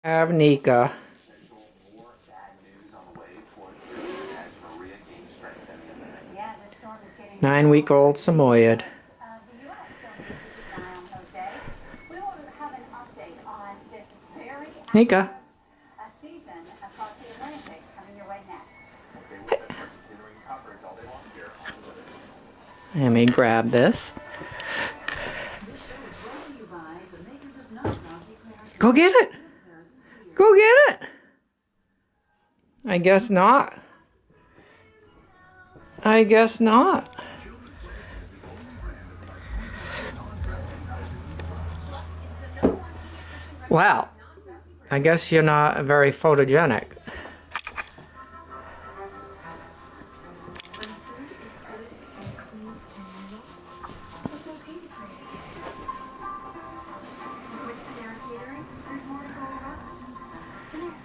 Have Nika, 9-week-old Samoyed. Nika. Let me grab this. Go get it! Go get it! I guess not. I guess not. Well, I guess you're not very photogenic.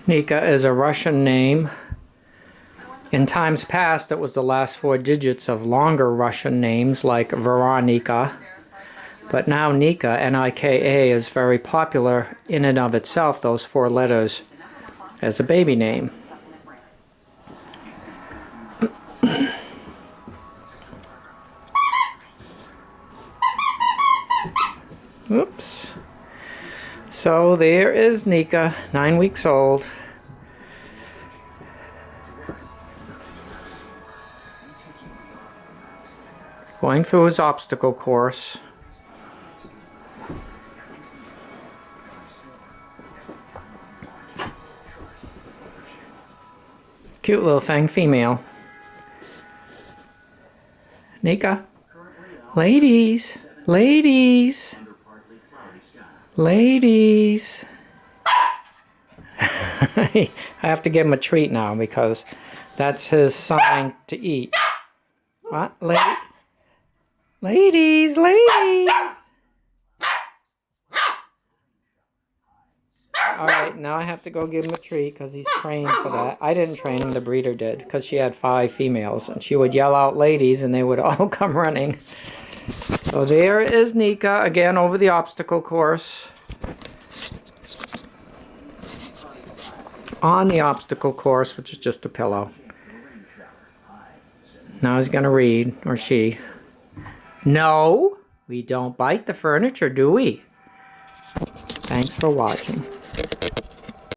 Nika is a Russian name. In times past, it was the last 4 digits of longer Russian names like Veronica. But now Nika, N-I-K-A, is very popular in and of itself, those 4 letters, as a baby name. Oops. So there is Nika, 9 weeks old. Going through his obstacle course. Cute little thing, female. Nika. Ladies. Ladies. Ladies. I have to give him a treat now because that's his sign to eat. What? Ladies, ladies. Alright, now I have to go give him a treat because he's trained for that. I didn't train him, the breeder did, because she had 5 females. And she would yell out ladies and they would all come running. So there is Nika, again over the obstacle course. On the obstacle course, which is just a pillow. Now he's going to read, or she. No, we don't bite the furniture, do we? Thanks for watching.